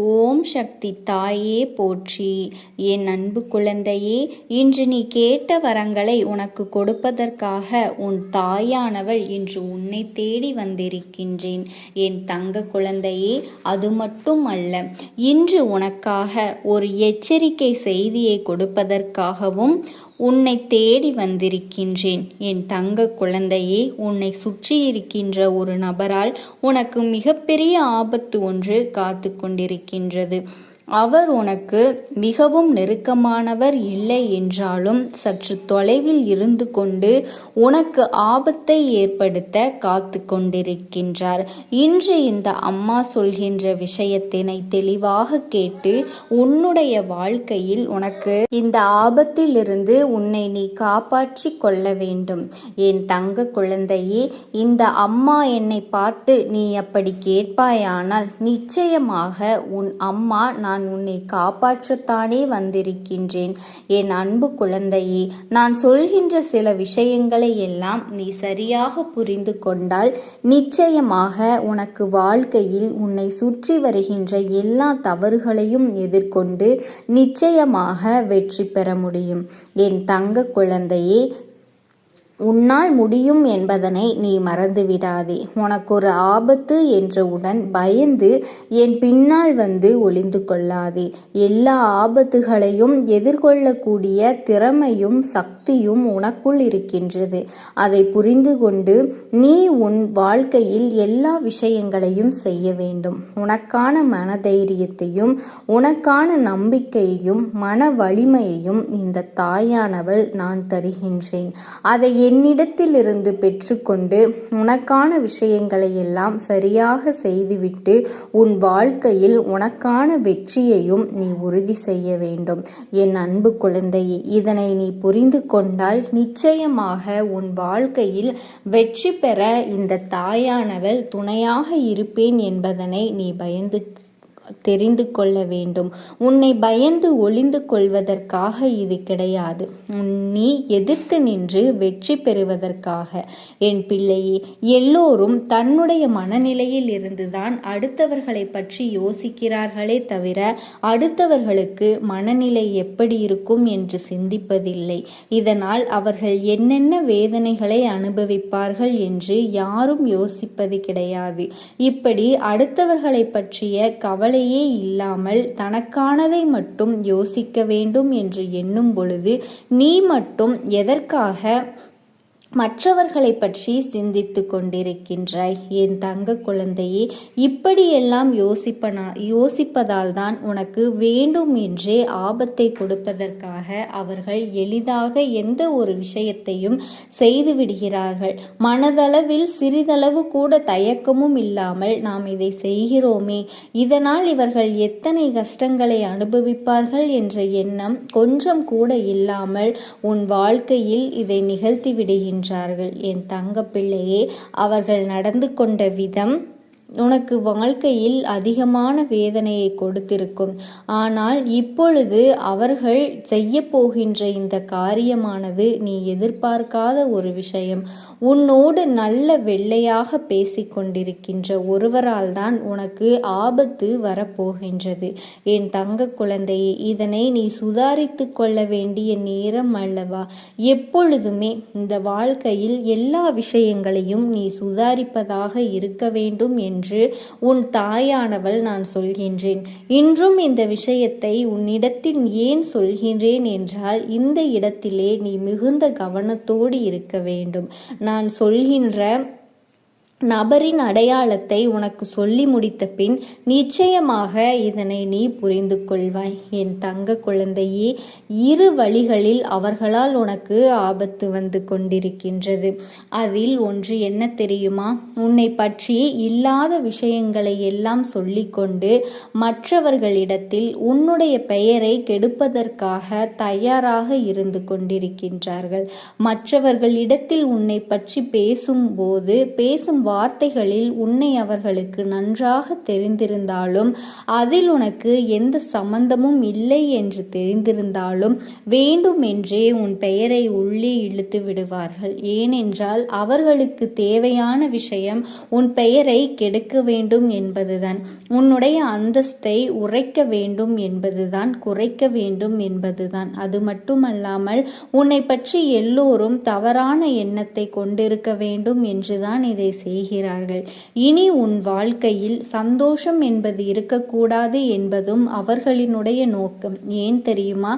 ஓம் சக்தி தாயே போற்றி. என் அன்பு குழந்தையே, இன்று நீ கேட்ட வரங்களை உனக்கு கொடுப்பதற்காக உன் தாயானவள் இன்று உன்னை தேடி வந்திருக்கின்றேன். என் தங்க குழந்தையே, அது மட்டும் அல்ல, இன்று உனக்காக ஒரு எச்சரிக்கை செய்தியை கொடுப்பதற்காகவும் உன்னை தேடி வந்திருக்கின்றேன். என் தங்க குழந்தையே, உன்னை சுற்றி இருக்கின்ற ஒரு நபரால் உனக்கு மிகப்பெரிய ஆபத்து ஒன்று காத்து கொண்டிருக்கின்றது. அவர் உனக்கு மிகவும் நெருக்கமானவர் இல்லை என்றாலும் சற்று தொலைவில் இருந்து கொண்டு உனக்கு ஆபத்தை ஏற்படுத்த காத்து கொண்டிருக்கின்றார். இன்று இந்த அம்மா சொல்கின்ற விஷயத்தினை தெளிவாக கேட்டு உன்னுடைய வாழ்க்கையில் உனக்கு இந்த ஆபத்திலிருந்து உன்னை நீ காப்பாற்றி கொள்ள வேண்டும். என் தங்க குழந்தையே, இந்த அம்மா என்னை பார்த்து நீ அப்படி கேட்பாயானால் நிச்சயமாக உன் அம்மா நான் உன்னை காப்பாற்றத்தானே வந்திருக்கின்றேன். என் அன்பு குழந்தையே, நான் சொல்கின்ற சில விஷயங்களை எல்லாம் நீ சரியாக புரிந்து கொண்டால் நிச்சயமாக உனக்கு வாழ்க்கையில் உன்னை சுற்றி வருகின்ற எல்லா தவறுகளையும் எதிர்கொண்டு நிச்சயமாக வெற்றி பெற முடியும். என் தங்க குழந்தையே, உன்னால் முடியும் என்பதனை நீ மறந்துவிடாதே. உனக்கு ஒரு ஆபத்து என்றவுடன் பயந்து என் பின்னால் வந்து ஒளிந்து கொள்ளாதே. எல்லா ஆபத்துகளையும் எதிர்கொள்ளக்கூடிய திறமையும் சக்தியும் உனக்குள் இருக்கின்றது. அதை புரிந்து கொண்டு நீ உன் வாழ்க்கையில் எல்லா விஷயங்களையும் செய்ய வேண்டும். உனக்கான மனதைரியத்தையும் உனக்கான நம்பிக்கையையும் மன வலிமையையும் இந்த தாயானவள் நான் தருகின்றேன். அதை என்னிடத்திலிருந்து பெற்றுக்கொண்டு உனக்கான விஷயங்களை எல்லாம் சரியாக செய்துவிட்டு உன் வாழ்க்கையில் உனக்கான வெற்றியையும் நீ உறுதி செய்ய வேண்டும். என் அன்பு குழந்தையே, இதனை நீ புரிந்து கொண்டால் நிச்சயமாக உன் வாழ்க்கையில் வெற்றி பெற இந்த தாயானவள் துணையாக இருப்பேன் என்பதனை நீ தெரிந்து கொள்ள வேண்டும். உன்னை பயந்து ஒளிந்து கொள்வதற்காக இது கிடையாது. நீ எதிர்த்து நின்று வெற்றி பெறுவதற்காக. என் பிள்ளையே, எல்லோரும் தன்னுடைய மனநிலையில் இருந்துதான் அடுத்தவர்களை பற்றி யோசிக்கிறார்களே தவிர அடுத்தவர்களுக்கு மனநிலை எப்படி இருக்கும் என்று சிந்திப்பதில்லை. இதனால் அவர்கள் என்னென்ன வேதனைகளை அனுபவிப்பார்கள் என்று யாரும் யோசிப்பது கிடையாது. இப்படி அடுத்தவர்களை பற்றிய கவலை இல்லாமல் தனக்கானதை மட்டும் யோசிக்க வேண்டும் என்று எண்ணும் பொழுது நீ மட்டும் எதற்காக மற்றவர்களை பற்றி சிந்தித்து கொண்டிருக்கின்றாய்? என் தங்க குழந்தையே, இப்படியெல்லாம் யோசிப்பதால் தான் உனக்கு வேண்டும் என்றே ஆபத்தை கொடுப்பதற்காக அவர்கள் எளிதாக எந்த ஒரு விஷயத்தையும் செய்து விடுகிறார்கள். மனதளவில் சிறிதளவு கூட தயக்கமும் இல்லாமல் நாம் இதை செய்கிறோமே, இதனால் இவர்கள் எத்தனை கஷ்டங்களை அனுபவிப்பார்கள் என்ற எண்ணம் கொஞ்சம் கூட இல்லாமல் உன் வாழ்க்கையில் இதை நிகழ்த்தி விடுகின்றனர். என் தங்க பிள்ளையே, அவர்கள் நடந்து கொண்ட விதம் உனக்கு வாழ்க்கையில் அதிகமான வேதனையை கொடுத்திருக்கும். ஆனால் இப்பொழுது அவர்கள் செய்ய போகின்ற இந்த காரியமானது நீ எதிர்பார்க்காத ஒரு விஷயம். உன்னோடு நல்ல வெள்ளையாக பேசிக்கொண்டிருக்கின்ற ஒருவரால் தான் உனக்கு ஆபத்து வரப்போகின்றது. என் தங்க குழந்தையே, இதனை நீ சுதாரித்து கொள்ள வேண்டிய நேரம் அல்லவா? எப்பொழுதுமே இந்த வாழ்க்கையில் எல்லா விஷயங்களையும் நீ சுதாரிப்பதாக இருக்க வேண்டும் என்று உன் தாயானவள் நான் சொல்கின்றேன். இன்றும் இந்த விஷயத்தை உன்னிடத்தில் ஏன் சொல்கின்றேன் என்றால், இந்த இடத்திலே நீ மிகுந்த கவனத்தோடு இருக்க வேண்டும். நான் சொல்கின்ற நபரின் அடையாளத்தை உனக்கு சொல்லி முடித்த பின் நிச்சயமாக இதனை நீ புரிந்து கொள்வாய். என் தங்க குழந்தையே, இரு வழிகளில் அவர்களால் உனக்கு ஆபத்து வந்து கொண்டிருக்கின்றது. அதில் ஒன்று என்ன தெரியுமா? உன்னை பற்றி இல்லாத விஷயங்களை எல்லாம் சொல்லிக்கொண்டு மற்றவர்களிடத்தில் உன்னுடைய பெயரை கெடுப்பதற்காக தயாராக இருந்து கொண்டிருக்கின்றார்கள். மற்றவர்களிடத்தில் உன்னை பற்றி பேசும் வார்த்தைகளில் உன்னை அவர்களுக்கு நன்றாக தெரிந்திருந்தாலும், அதில் உனக்கு எந்த சம்பந்தமும் இல்லை என்று தெரிந்திருந்தாலும் வேண்டுமென்றே உன் பெயரை உள்ளே இழுத்து விடுவார்கள். ஏனென்றால் அவர்களுக்கு தேவையான விஷயம் உன் பெயரை கெடுக்க வேண்டும் என்பதுதான், உன்னுடைய அந்தஸ்தை உரைக்க வேண்டும் என்பதுதான், குறைக்க வேண்டும் என்பதுதான். அது மட்டுமல்லாமல் உன்னை பற்றி எல்லோரும் தவறான எண்ணத்தை கொண்டிருக்க வேண்டும் என்றுதான் இதை செய்கிறார்கள். இனி உன் வாழ்க்கையில் சந்தோஷம் என்பது இருக்கக்கூடாது என்பதும் அவர்களினுடைய நோக்கம். ஏன் தெரியுமா?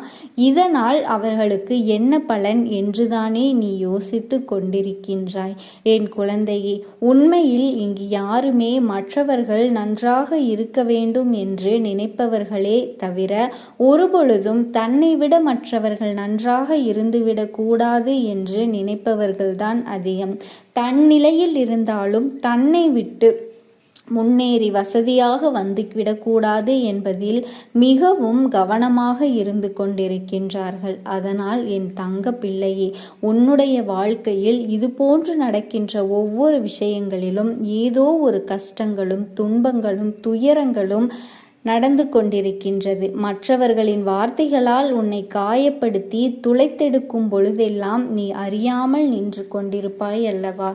இதனால் அவர்களுக்கு என்ன பலன் என்றுதானே நீ யோசித்து கொண்டிருக்கின்றாய். என் குழந்தையே, உண்மையில் இங்கு யாருமே மற்றவர்கள் நன்றாக இருக்க வேண்டும் என்று நினைப்பவர்களே தவிர ஒருபொழுதும் தன்னை விட மற்றவர்கள் நன்றாக இருந்துவிடக் கூடாது என்று நினைப்பவர்கள்தான் அதிகம். தன் நிலையில் இருந்தாலும் தன்னை விட்டு முன்னேறி வசதியாக வந்துவிடக்கூடாது என்பதில் மிகவும் கவனமாக இருந்து கொண்டிருக்கின்றார்கள். அதனால் என் தங்க பிள்ளையே, உன்னுடைய வாழ்க்கையில் இது போன்று நடக்கின்ற ஒவ்வொரு விஷயங்களிலும் ஏதோ ஒரு கஷ்டங்களும் துன்பங்களும் துயரங்களும் நடந்து கொண்டிருக்கின்றது. மற்றவர்களின் வார்த்தைகளால் உன்னை காயப்படுத்தி துளைத்தெடுக்கும் பொழுதெல்லாம் நீ அறியாமல் நின்று கொண்டிருப்பாய் அல்லவா?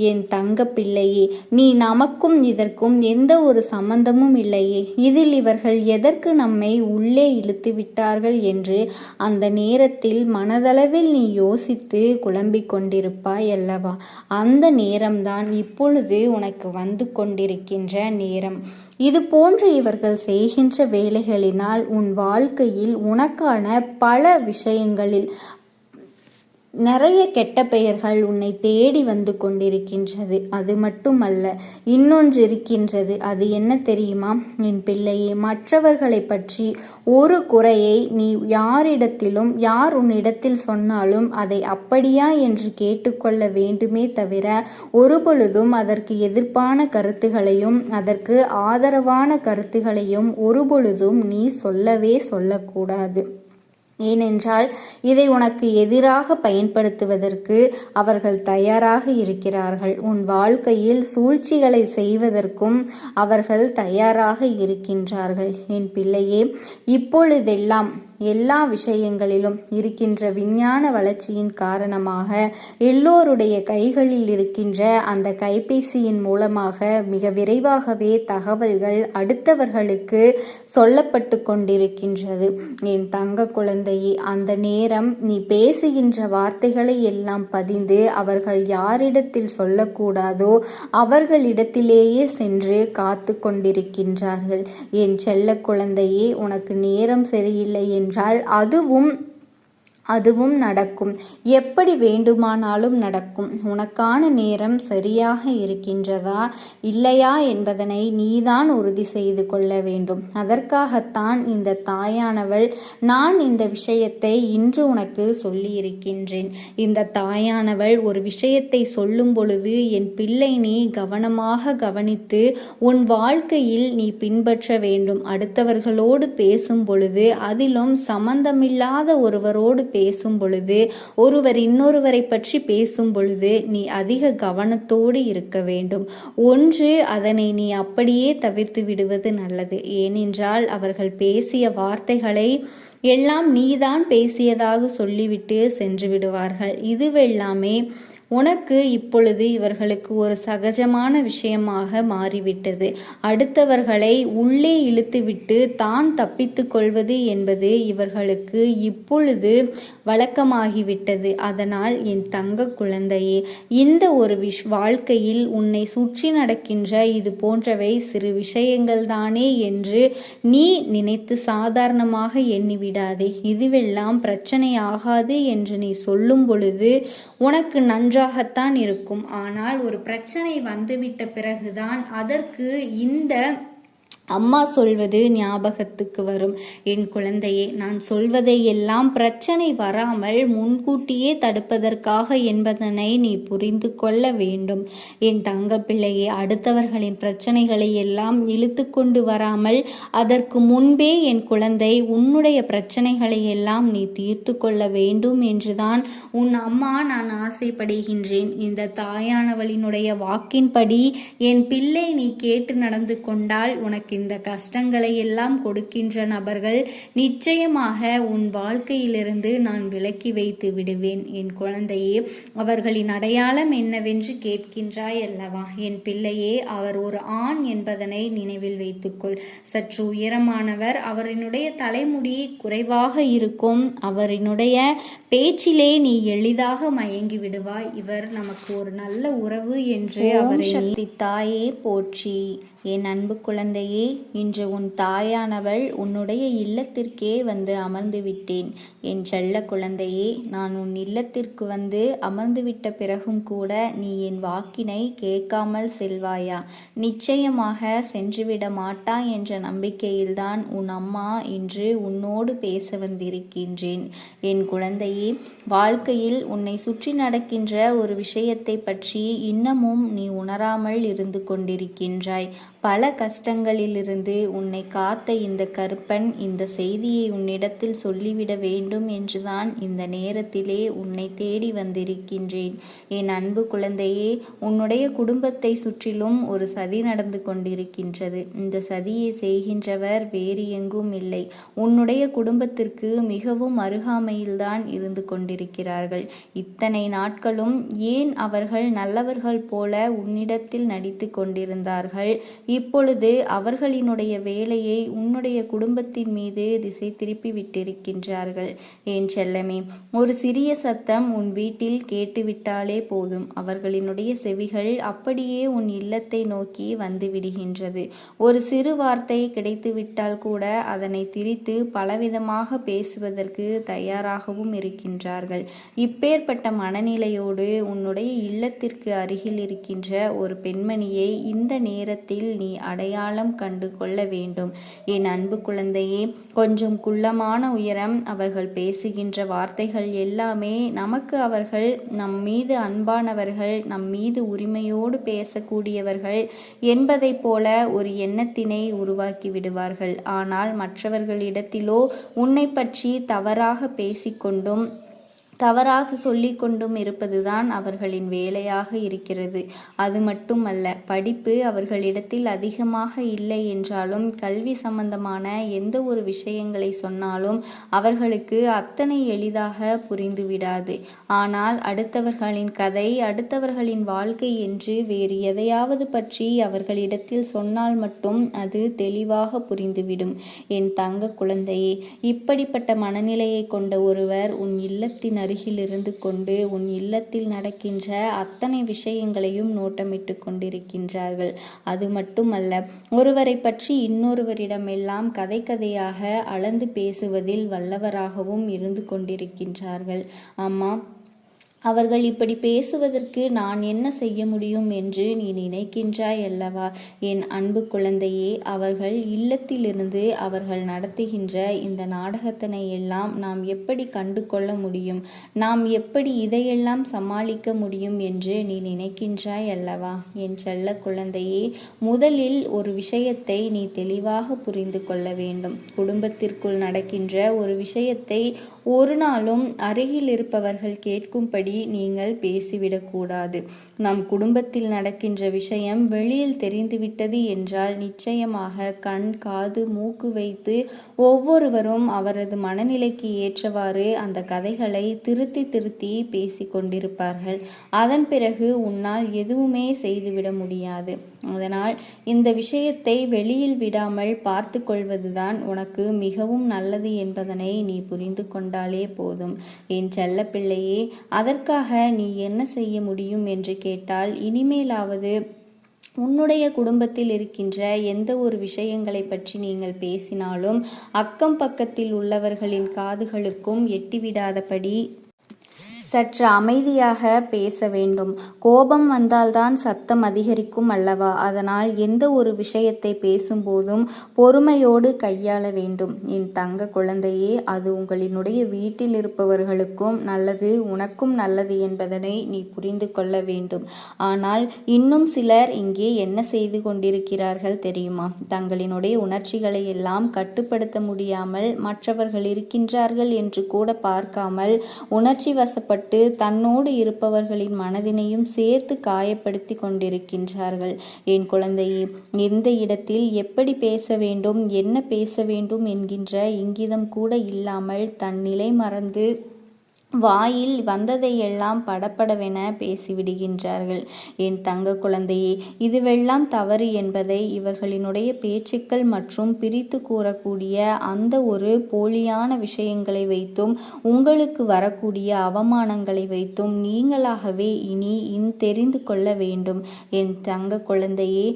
என் தங்க பிள்ளையே, நீ நமக்கும் இதற்கும் எந்த ஒரு சம்பந்தமும் இல்லையே, இதில் இவர்கள் எதற்கு நம்மை உள்ளே இழுத்து விட்டார்கள் என்று அந்த நேரத்தில் மனதளவில் நீ யோசித்து குழம்பிக் கொண்டிருப்பாய் அல்லவா? அந்த நேரம்தான் இப்பொழுது உனக்கு வந்து கொண்டிருக்கின்ற நேரம். இது போன்று இவர்கள் செய்கின்ற வேலைகளினால் உன் வாழ்க்கையில் உனக்கான பல விஷயங்களில் நிறைய கெட்ட பெயர்கள் உன்னை தேடி வந்து கொண்டிருக்கின்றது. அது மட்டுமல்ல, இன்னொன்று இருக்கின்றது. அது என்ன தெரியுமா என் பிள்ளையே? மற்றவர்களை பற்றி ஒரு குறையை நீ யாரிடத்திலும், யார் உன்னிடத்தில் சொன்னாலும் அதை அப்படியா என்று கேட்டுக்கொள்ள வேண்டுமே தவிர ஒருபொழுதும் அதற்கு எதிர்ப்பான கருத்துகளையும் அதற்கு ஆதரவான கருத்துகளையும் ஒருபொழுதும் நீ சொல்லக்கூடாது. ஏனென்றால் இதை உனக்கு எதிராக பயன்படுத்துவதற்கு அவர்கள் தயாராக இருக்கிறார்கள். உன் வாழ்க்கையில் சூழ்ச்சிகளை செய்வதற்கும் அவர்கள் தயாராக இருக்கின்றார்கள். என் பிள்ளையே, இப்பொழுதெல்லாம் எல்லா விஷயங்களிலும் இருக்கின்ற விஞ்ஞான வளர்ச்சியின் காரணமாக எல்லோருடைய கைகளில் இருக்கின்ற அந்த கைபேசியின் மூலமாக மிக விரைவாகவே தகவல்கள் அடுத்தவர்களுக்கு சொல்லப்பட்டு கொண்டிருக்கின்றது. என் தங்க குழந்தையே, அந்த நேரம் நீ பேசுகின்ற வார்த்தைகளை எல்லாம் பதிந்து அவர்கள் யாரிடத்தில் சொல்லக்கூடாதோ அவர்களிடத்திலேயே சென்று காத்து கொண்டிருக்கின்றார்கள். என் செல்ல குழந்தையே, உனக்கு நேரம் சரியில்லை என்றால் அதுவும் நடக்கும். எப்படி வேண்டுமானாலும் நடக்கும். உனக்கான நேரம் சரியாக இருக்கின்றதா இல்லையா என்பதனை நீதான் உறுதி செய்து கொள்ள வேண்டும். அதற்காகத்தான் இந்த தாயானவள் நான் இந்த விஷயத்தை இன்று உனக்கு சொல்லி இருக்கின்றேன். இந்த தாயானவள் ஒரு விஷயத்தை சொல்லும் பொழுது என் பிள்ளை நீ கவனமாக கவனித்து உன் வாழ்க்கையில் நீ பின்பற்ற வேண்டும். அடுத்தவர்களோடு பேசும் பொழுது, அதிலும் சம்பந்தமில்லாத ஒருவரோடு பேசும் பொழுது, ஒருவர் இன்னொருவரை பற்றி பேசும் பொழுது நீ அதிக கவனத்தோடு இருக்க வேண்டும். ஒன்று, அதனை நீ அப்படியே தவிர்த்து விடுவது நல்லது. ஏனென்றால் அவர்கள் பேசிய வார்த்தைகளை எல்லாம் நீதான் பேசியதாக சொல்லிவிட்டு சென்று விடுவார்கள். இதுவெல்லாமே உனக்கு இப்பொழுது இவர்களுக்கு ஒரு சகஜமான விஷயமாக மாறிவிட்டது. அடுத்தவர்களை உள்ளே இழுத்துவிட்டு தான் தப்பித்து கொள்வது என்பது இவர்களுக்கு இப்பொழுது வழக்கமாகிவிட்டது. அதனால் என் தங்க குழந்தையே, இந்த ஒரு வாழ்க்கையில் உன்னை சுற்றி நடக்கின்ற இது போன்றவை சிறு விஷயங்கள் தானே என்று நீ நினைத்து சாதாரணமாக எண்ணிவிடாதே. இதுவெல்லாம் பிரச்சனை ஆகாது என்று நீ சொல்லும் பொழுது உனக்கு நன்றாகத்தான் இருக்கும். ஆனால் ஒரு பிரச்சனை வந்துவிட்ட பிறகுதான் அதற்கு இந்த அம்மா சொல்வது ஞாபகத்துக்கு வரும். என் குழந்தையே, நான் சொல்வதை எல்லாம் பிரச்சனை வராமல் முன்கூட்டியே தடுப்பதற்காக என்பதனை நீ புரிந்து கொள்ள வேண்டும். என் தங்க பிள்ளையே, அடுத்தவர்களின் பிரச்சனைகளை எல்லாம் இழுத்து கொண்டு வராமல் அதற்கு முன்பே என் குழந்தை உன்னுடைய பிரச்சனைகளை எல்லாம் நீ தீர்த்து கொள்ள வேண்டும் என்றுதான் உன் அம்மா நான் ஆசைப்படுகின்றேன். இந்த தாயானவளினுடைய வாக்கின்படி என் பிள்ளை நீ கேட்டு நடந்து கொண்டால் உனக்கு இந்த கஷ்டங்களை எல்லாம் கொடுக்கின்ற நபர்கள் நிச்சயமாக உன் வாழ்க்கையிலிருந்து நான் விலக்கி வைத்து விடுவேன். என் குழந்தையே, அவர்களின் அடையாளம் என்னவென்று கேட்கின்றாய் அல்லவா? என் பிள்ளையே, அவர் ஒரு ஆண் என்பதனை நினைவில் வைத்துக்கொள். சற்று உயரமானவர், அவரினுடைய தலைமுடி குறைவாக இருக்கும். அவரினுடைய பேச்சிலே நீ எளிதாக மயங்கி விடுவாய். இவர் நமக்கு ஒரு நல்ல உறவு என்று அவரை தாயே போற்றி. என் அன்பு குழந்தையே, இன்று உன் தாயானவள் உன்னுடைய இல்லத்திற்கே வந்து அமர்ந்து விட்டேன். என் செல்ல குழந்தையே, நான் உன் இல்லத்திற்கு வந்து அமர்ந்துவிட்ட பிறகும் கூட நீ என் வாக்கினை கேட்காமல் செல்வாயா? நிச்சயமாக சென்றுவிட மாட்டாய் என்ற நம்பிக்கையில்தான் உன் அம்மா இன்று உன்னோடு பேச வந்திருக்கின்றேன். என் குழந்தையே, வாழ்க்கையில் உன்னை சுற்றி நடக்கின்ற ஒரு விஷயத்தை பற்றி இன்னமும் நீ உணராமல் இருந்து கொண்டிருக்கின்றாய். பல கஷ்டங்களிலிருந்து உன்னை காத்த இந்த கருப்பன் இந்த செய்தியை உன்னிடத்தில் சொல்லிவிட வேண்டும் என்றுதான் இந்த நேரத்திலே உன்னை தேடி வந்திருக்கின்றேன். என் அன்பு குழந்தையே, உன்னுடைய குடும்பத்தை சுற்றிலும் ஒரு சதி நடந்து கொண்டிருக்கின்றது. இந்த சதியை செய்கின்றவர் வேறு எங்கும் இல்லை, உன்னுடைய குடும்பத்திற்கு மிகவும் அருகாமையில்தான் இருந்து கொண்டிருக்கிறார்கள். இத்தனை நாட்களும் ஏன் அவர்கள் நல்லவர்கள் போல உன்னிடத்தில் நடித்து கொண்டிருந்தார்கள்? இப்பொழுது அவர்களினுடைய வேலையை உன்னுடைய குடும்பத்தின் மீது திசை திருப்பி விட்டிருக்கின்றார்கள். என் செல்லமே, ஒரு சிறிய சத்தம் உன் வீட்டில் கேட்டுவிட்டாலே போதும், அவர்களினுடைய செவிகள் அப்படியே உன் இல்லத்தை நோக்கி வந்து விடுகின்றது. ஒரு சிறு வார்த்தை கிடைத்துவிட்டால் கூட அதனை திரித்து பலவிதமாக பேசுவதற்கு தயாராகவும் இருக்கின்றார்கள். இப்பேற்பட்ட மனநிலையோடு உன்னுடைய இல்லத்திற்கு அருகில் இருக்கின்ற ஒரு பெண்மணியை இந்த நேரத்தில் நீ அடையாளம் கண்டு கொள்ள வேண்டும். என் அன்பு குழந்தையே, கொஞ்சம் குள்ளமான உயரம், அவர்கள் பேசுகின்ற வார்த்தைகள் எல்லாமே நமக்கு அவர்கள் நம் மீது அன்பானவர்கள், நம் மீது உரிமையோடு பேசக்கூடியவர்கள் என்பதை போல ஒரு எண்ணத்தினை உருவாக்கி விடுவார்கள். ஆனால் மற்றவர்களிடத்திலோ உன்னை பற்றி தவறாக பேசிக்கொண்டும் தவறாக சொல்லி கொண்டும் இருப்பதுதான் அவர்களின் வேலையாக இருக்கிறது. அது மட்டுமல்ல, படிப்பு அவர்களிடத்தில் அதிகமாக இல்லை என்றாலும் கல்வி சம்பந்தமான எந்த ஒரு விஷயங்களை சொன்னாலும் அவர்களுக்கு அத்தனை எளிதாக புரிந்துவிடாது. ஆனால் அடுத்தவர்களின் கதை, அடுத்தவர்களின் வாழ்க்கை என்று வேறு எதையாவது பற்றி அவர்களிடத்தில் சொன்னால் மட்டும் அது தெளிவாக புரிந்துவிடும். என் தங்க குழந்தையே, இப்படிப்பட்ட மனநிலையை கொண்ட ஒருவர் உன் இல்லத்தின் அருகில் இருந்து கொண்டு உன் இல்லத்தில் நடக்கின்ற அத்தனை விஷயங்களையும் நோட்டமிட்டு கொண்டிருக்கின்றார்கள். அது மட்டுமல்ல, ஒருவரை பற்றி இன்னொருவரிடமெல்லாம் கதை கதையாக அளந்து பேசுவதில் வல்லவராகவும் இருந்து கொண்டிருக்கின்றார்கள். அம்மா, அவர்கள் இப்படி பேசுவதற்கு நான் என்ன செய்ய முடியும் என்று நீ நினைக்கின்றாய் அல்லவா? என் அன்பு குழந்தையே, அவர்கள் இல்லத்திலிருந்து அவர்கள் நடத்துகின்ற இந்த நாடகத்தினை எல்லாம் நாம் எப்படி கண்டு கொள்ள முடியும்? நாம் எப்படி இதையெல்லாம் சமாளிக்க முடியும் என்று நீ நினைக்கின்றாய் அல்லவா? என் செல்ல குழந்தையே, முதலில் ஒரு விஷயத்தை நீ தெளிவாக புரிந்து கொள்ள வேண்டும். குடும்பத்திற்குள் நடக்கின்ற ஒரு விஷயத்தை ஒரு நாளும் அருகில் இருப்பவர்கள் கேட்கும்படி நீங்கள் பேசிவிடக்கூடாது. நம் குடும்பத்தில் நடக்கின்ற விஷயம் வெளியில் தெரிந்துவிட்டது என்றால் நிச்சயமாக கண், காது, மூக்கு வைத்து ஒவ்வொருவரும் அவரது மனநிலைக்கு ஏற்றவாறு அந்த கதைகளை திருத்தி திருத்தி பேசி கொண்டிருப்பார்கள். அதன் பிறகு உன்னால் எதுவுமே செய்துவிட முடியாது. அதனால் இந்த விஷயத்தை வெளியில் விடாமல் பார்த்து கொள்வதுதான் உனக்கு மிகவும் நல்லது என்பதனை நீ புரிந்து கொண்டாலே போதும். என் செல்ல பிள்ளையே, அதற்காக நீ என்ன செய்ய முடியும் என்று கேட்டால், இனிமேலாவது உன்னுடைய குடும்பத்தில் இருக்கின்ற எந்த ஒரு விஷயங்களை பற்றி நீங்கள் பேசினாலும் அக்கம் பக்கத்தில் உள்ளவர்களின் காதுகளுக்கும் எட்டிவிடாதபடி சற்று அமைதியாக பேச வேண்டும். கோபம் வந்தால்தான் சத்தம் அதிகரிக்கும் அல்லவா? அதனால் எந்த ஒரு விஷயத்தை பேசும்போதும் பொறுமையோடு கையாள வேண்டும். என் தங்க குழந்தையே, அது உங்களினுடைய வீட்டில் இருப்பவர்களுக்கும் நல்லது, உனக்கும் நல்லது என்பதனை நீ புரிந்து கொள்ள வேண்டும். ஆனால் இன்னும் சிலர் இங்கே என்ன செய்து கொண்டிருக்கிறார்கள் தெரியுமா? தங்களினுடைய உணர்ச்சிகளை எல்லாம் கட்டுப்படுத்த முடியாமல் மற்றவர்கள் இருக்கின்றார்கள் என்று கூட பார்க்காமல் உணர்ச்சி வசப்பட்டு தன்னோடு இருப்பவர்களின் மனதினையும் சேர்த்து காயப்படுத்தி கொண்டிருக்கின்றார்கள். என் குழந்தையே, எந்த இடத்தில் எப்படி பேச வேண்டும், என்ன பேச வேண்டும் என்கின்ற இங்கிதம் கூட இல்லாமல் தன் நிலை மறந்து வாயில் வந்ததையெல்லாம் படபடவென பேசிவிடுகின்றார்கள். என் தங்க குழந்தையே, இதுவெல்லாம் தவறு என்பதை இவர்களினுடைய பேச்சுக்கள் மற்றும் பிரித்து கூறக்கூடிய அந்த ஒரு போலியான விஷயங்களை வைத்தும் உங்களுக்கு வரக்கூடிய அவமானங்களை வைத்தும் நீங்களாகவே இனி தெரிந்து கொள்ள வேண்டும். என் தங்க குழந்தையே,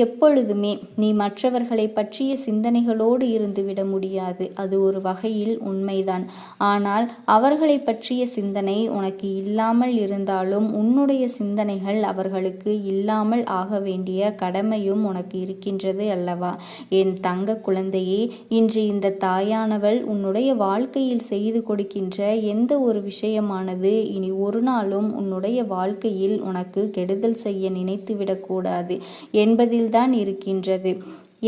எப்பொழுதுமே நீ மற்றவர்களை பற்றிய சிந்தனைகளோடு இருந்துவிட முடியாது. அது ஒரு வகையில் உண்மைதான். ஆனால் அவர்களை பற்றிய சிந்தனை உனக்கு இல்லாமல் இருந்தாலும் உன்னுடைய சிந்தனைகள் அவர்களுக்கு இல்லாமல் ஆக வேண்டிய கடமையும் உனக்கு இருக்கின்றது அல்லவா? என் தங்க குழந்தையே, இன்று இந்த தாயானவள் உன்னுடைய வாழ்க்கையில் செய்து கொடுக்கின்ற எந்த ஒரு விஷயமானது இனி ஒரு நாளும் உன்னுடைய வாழ்க்கையில் உனக்கு கெடுதல் செய்ய நினைத்துவிடக்கூடாது என்பதில்தான் இருக்கின்றது.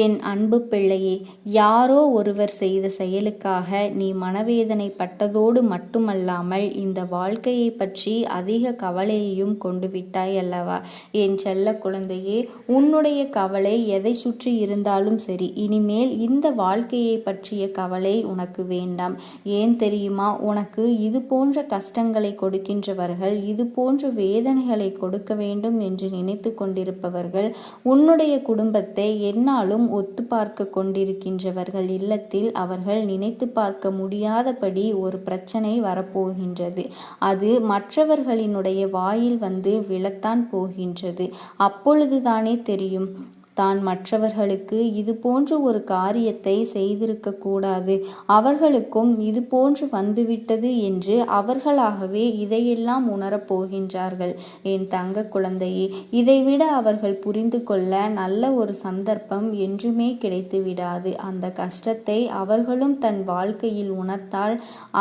என் அன்பு பிள்ளையே, யாரோ ஒருவர் செய்த செயலுக்காக நீ மனவேதனை பட்டதோடு மட்டுமல்லாமல் இந்த வாழ்க்கையை பற்றி அதிக கவலையையும் கொண்டு விட்டாய் அல்லவா? என் செல்ல குழந்தையே, உன்னுடைய கவலை எதை சுற்றி இருந்தாலும் சரி, இனிமேல் இந்த வாழ்க்கையை பற்றிய கவலை உனக்கு வேண்டாம். ஏன் தெரியுமா? உனக்கு இது போன்ற கஷ்டங்களை கொடுக்கின்றவர்கள், இது போன்ற வேதனைகளை கொடுக்க வேண்டும் என்று நினைத்து கொண்டிருப்பவர்கள் உன்னுடைய குடும்பத்தை என்னாலும் ஒத்து பார்க்க கொண்டிருக்கின்றவர்கள் இல்லத்தில் அவர்கள் நினைத்து பார்க்க முடியாதபடி ஒரு பிரச்சனை வரப்போகின்றது. அது மற்றவர்களினுடைய வாயில் வந்து விழத்தான் போகின்றது. அப்பொழுதுதானே தெரியும் தான் மற்றவர்களுக்கு இது போன்ற ஒரு காரியத்தை செய்திருக்க கூடாது, அவர்களுக்கும் இது போன்று வந்துவிட்டது என்று அவர்களாகவே இதையெல்லாம் உணரப்போகின்றார்கள். என் தங்க குழந்தையே, இதைவிட அவர்கள் புரிந்து கொள்ள நல்ல ஒரு சந்தர்ப்பம் என்றுமே கிடைத்து விடாது. அந்த கஷ்டத்தை அவர்களும் தன் வாழ்க்கையில் உணர்ந்தால்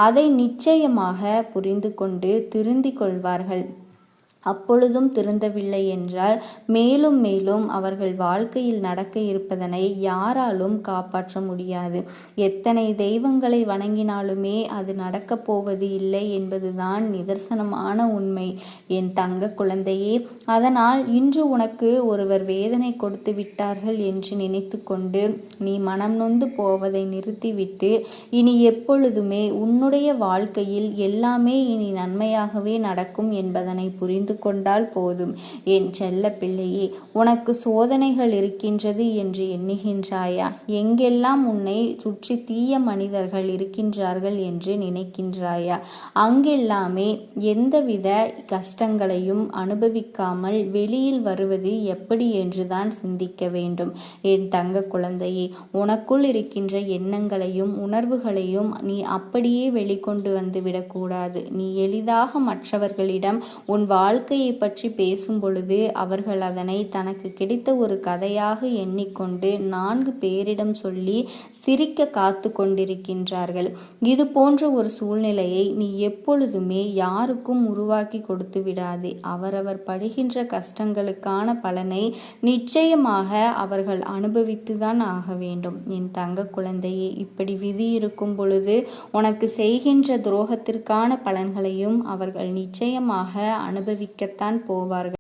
அதை நிச்சயமாக புரிந்து கொண்டு திருந்திக் கொள்வார்கள். அப்பொழுதும் திருந்தவில்லை என்றால் மேலும் மேலும் அவர்கள் வாழ்க்கையில் நடக்க இருப்பதனை யாராலும் காப்பாற்ற முடியாது. எத்தனை தெய்வங்களை வணங்கினாலுமே அது நடக்கப் போவது இல்லை என்பதுதான் நிதர்சனமான உண்மை. என் தங்க குழந்தையே, அதனால் இன்று உனக்கு ஒருவர் வேதனை கொடுத்து விட்டார்கள் என்று நினைத்து கொண்டு நீ மனம் நொந்து போவதை நிறுத்திவிட்டு இனி எப்பொழுதுமே உன்னுடைய வாழ்க்கையில் எல்லாமே இனி நன்மையாகவே நடக்கும் என்பதனை புரிந்து கொண்டால் போதும். என் செல்ல பிள்ளையே, உனக்கு சோதனைகள் இருக்கின்றது என்று எண்ணுகின்றாயா? எங்கெல்லாம் உன்னை சுற்றி தீய மனிதர்கள் இருக்கின்றார்கள் என்று நினைக்கின்றாயா? அங்கெல்லாமே எந்தவித கஷ்டங்களையும் அனுபவிக்காமல் வெளியில் வருவது எப்படி என்றுதான் சிந்திக்க வேண்டும். என் தங்க குழந்தையே, உனக்குள் இருக்கின்ற எண்ணங்களையும் உணர்வுகளையும் நீ அப்படியே வெளிக்கொண்டு வந்து விடக்கூடாது. நீ எளிதாக மற்றவர்களிடம் உன் வாழ்க்கையை பற்றி பேசும் பொழுது அவர்கள் அதனை தனக்கு கிடைத்த ஒரு கதையாக எண்ணிக்கொண்டு 4 பேரிடம் சொல்லி சிரிக்க காத்து கொண்டிருக்கின்றார்கள். இது போன்ற ஒரு சூழ்நிலையை நீ எப்பொழுதுமே யாருக்கும் உருவாக்கி கொடுத்து விடாதே. அவரவர் படுகின்ற கஷ்டங்களுக்கான பலனை நிச்சயமாக அவர்கள் அனுபவித்துதான் ஆக வேண்டும். என் தங்க குழந்தையே, இப்படி விதி இருக்கும் பொழுது உனக்கு செய்கின்ற துரோகத்திற்கான பலன்களையும் அவர்கள் நிச்சயமாக அனுபவிக்கத்தான் போவார்கள்.